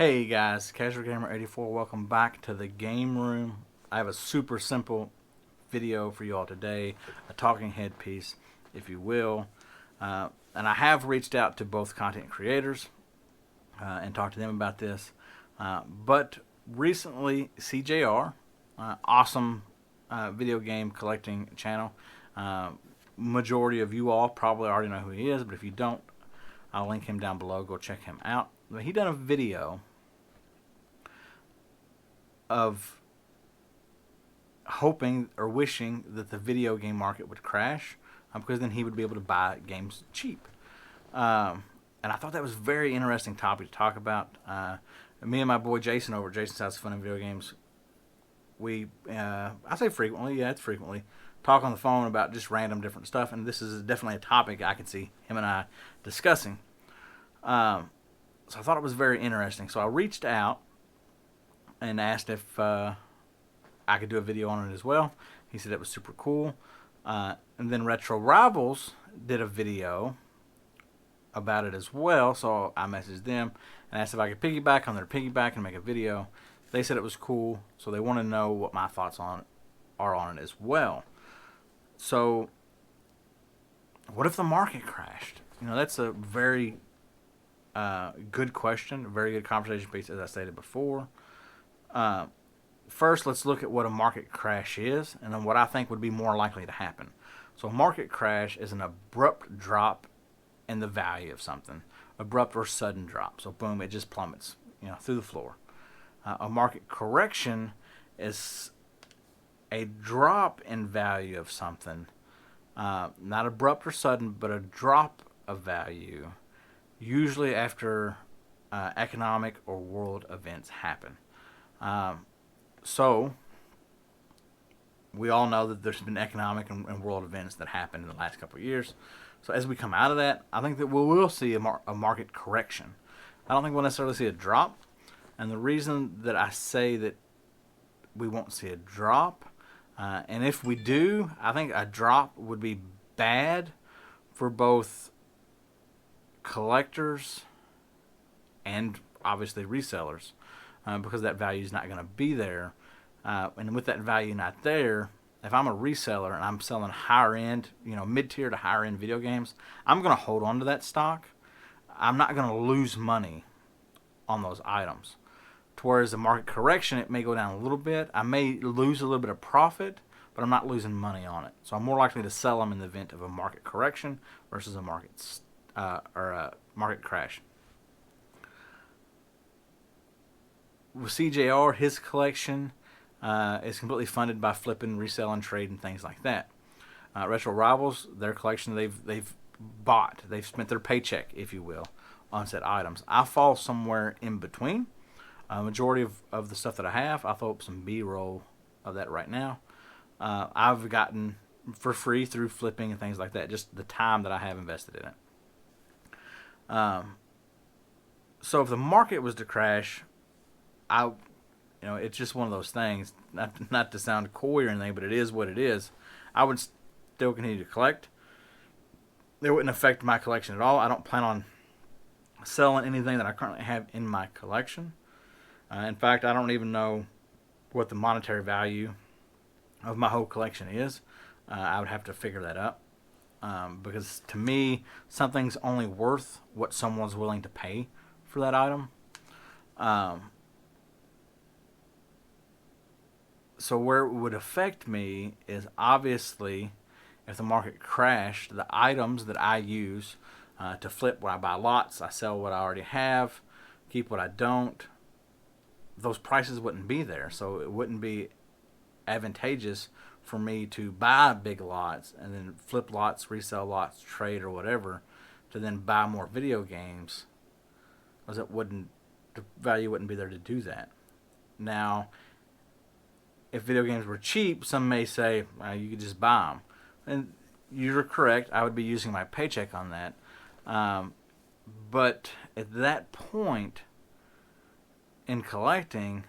Hey guys, Casual Gamer 84. Welcome back to the game room. I have a super simple video for you all today, a talking head piece, if you will. And I have reached out to both content creators and talked to them about this. But recently, SeeJayAre, awesome video game collecting channel. Majority of you all probably already know who he is, but if you don't, I'll link him down below. Go check him out. But he done a video of hoping or wishing that the video game market would crash, because then he would be able to buy games cheap. And I thought that was a very interesting topic to talk about. Me and my boy Jason over at Jason's House of Fun and Video Games, we, I say frequently, yeah, it's frequently, talk on the phone about just random different stuff, and this is definitely a topic I could see him and I discussing. So I thought it was very interesting. So I reached out and asked if I could do a video on it as well. He said it was super cool. And then Retro Rivals did a video about it as well, so I messaged them and asked if I could piggyback on their piggyback and make a video. They said it was cool, so they want to know what my thoughts are on it as well. So, what if the market crashed? You know, that's a very good question, a very good conversation piece, as I stated before. First, let's look at what a market crash is, and then what I think would be more likely to happen. So a market crash is an abrupt drop in the value of something, abrupt or sudden drop. So boom, it just plummets, through the floor. A market correction is a drop in value of something, not abrupt or sudden, but a drop of value, usually after economic or world events happen. So, we all know that there's been economic and world events that happened in the last couple of years. So as we come out of that, I think that we will see a market correction. I don't think we'll necessarily see a drop. And the reason that I say that we won't see a drop, and if we do, I think a drop would be bad for both collectors and obviously resellers. Because that value is not going to be there. And with that value not there, if I'm a reseller and I'm selling higher end, mid-tier to higher end video games, I'm going to hold on to that stock. I'm not going to lose money on those items. Whereas the market correction, it may go down a little bit. I may lose a little bit of profit, but I'm not losing money on it. So I'm more likely to sell them in the event of a market correction versus a market market crash. With SeeJayAre, his collection is completely funded by flipping, reselling, trade, and things like that. Retro Rivals, their collection, they've bought, they've spent their paycheck, if you will, on said items. I fall somewhere in between. Majority of the stuff that I have, I'll throw up some B-roll of that right now. I've gotten for free through flipping and things like that, just the time that I have invested in it. So if the market was to crash, it's just one of those things, not to sound coy or anything, but it is what it is. I would still continue to collect. It wouldn't affect my collection at all. I don't plan on selling anything that I currently have in my collection. In fact, I don't even know what the monetary value of my whole collection is. I would have to figure that out. Because to me, something's only worth what someone's willing to pay for that item. So where it would affect me is obviously if the market crashed, the items that I use to flip, when I buy lots, I sell what I already have, keep what I don't, those prices wouldn't be there. So it wouldn't be advantageous for me to buy big lots and then flip lots, resell lots, trade or whatever, to then buy more video games, because the value wouldn't be there to do that. Now, if video games were cheap, some may say, you could just buy them. And you're correct. I would be using my paycheck on that. But at that point in collecting,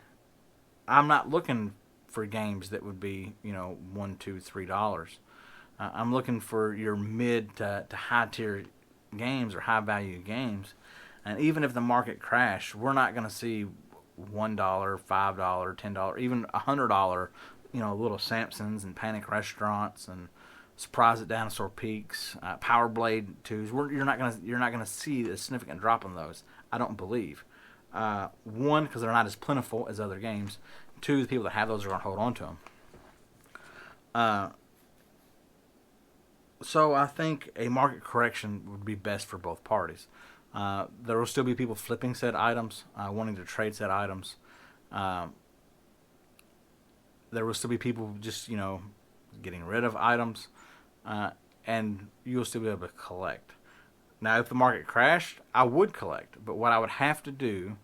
I'm not looking for games that would be, $1, $2, $3. I'm looking for your mid to high tier games or high value games. And even if the market crashed, we're not going to see $1, $5, $10, even $100, little Samsons and Panic Restaurants and Surprise at Dinosaur Peaks, Power Blade 2s. You're not gonna see a significant drop in those. I don't believe. One, because they're not as plentiful as other games. Two, the people that have those are gonna hold on to them. So I think a market correction would be best for both parties. There will still be people flipping said items, wanting to trade said items. There will still be people just, getting rid of items, and you'll still be able to collect. Now, if the market crashed, I would collect, but what I would have to do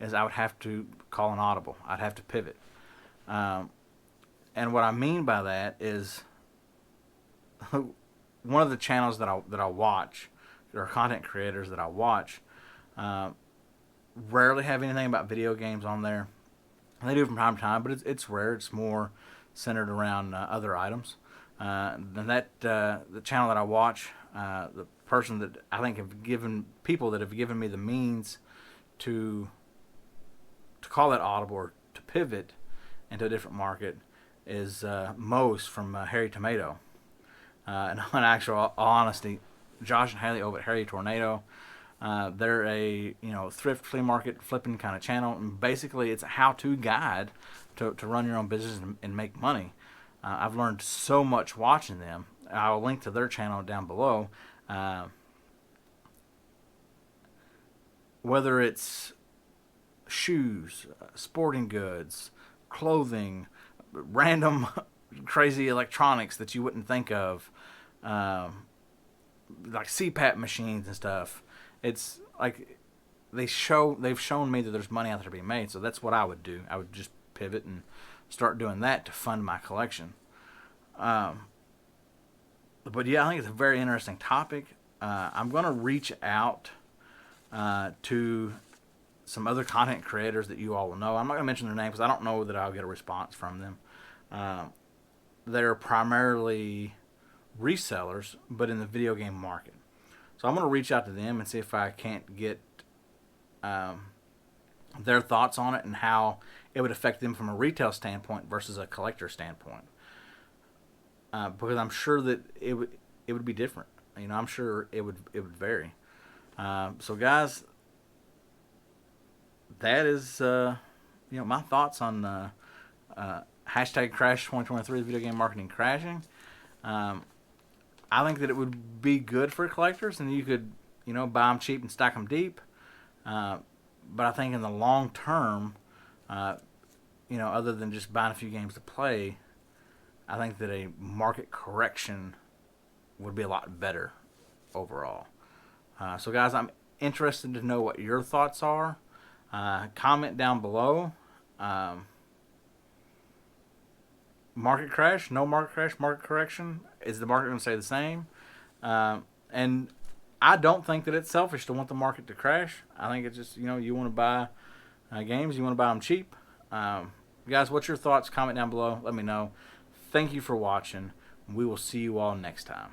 is I would have to call an audible. I'd have to pivot. And what I mean by that is one of the channels that I watch, or content creators that I watch, rarely have anything about video games on there. And they do from time to time, but it's rare. It's more centered around other items. And the channel that I watch, the person that I think people that have given me the means to call that audible or to pivot into a different market is Mose from Harry Tomato. And in actual honesty, Josh and Haley over at Harry Tornado, they're a thrift flea market flipping kind of channel, and basically it's a how-to guide to run your own business and make money. I've learned so much watching them. I'll link to their channel down below. Whether it's shoes, sporting goods, clothing, random crazy electronics that you wouldn't think of, like CPAP machines and stuff. It's like they've shown me that there's money out there to be made, so that's what I would do. I would just pivot and start doing that to fund my collection. But yeah, I think it's a very interesting topic. I'm going to reach out to some other content creators that you all will know. I'm not going to mention their names because I don't know that I'll get a response from them. They're primarily resellers, but in the video game market. So I'm going to reach out to them and see if I can't get their thoughts on it and how it would affect them from a retail standpoint versus a collector standpoint. Because I'm sure that it would be different. I'm sure it would vary. So guys, that is my thoughts on hashtag Crash 2023, video game marketing crashing. I think that it would be good for collectors, and you could buy them cheap and stack them deep. But I think in the long term, other than just buying a few games to play, I think that a market correction would be a lot better overall. So guys, I'm interested to know what your thoughts are. Comment down below. Market crash, no market crash, market correction. Is the market going to stay the same? And I don't think that it's selfish to want the market to crash. I think it's just, you want to buy games, you want to buy them cheap. Guys, what's your thoughts? Comment down below. Let me know. Thank you for watching. We will see you all next time.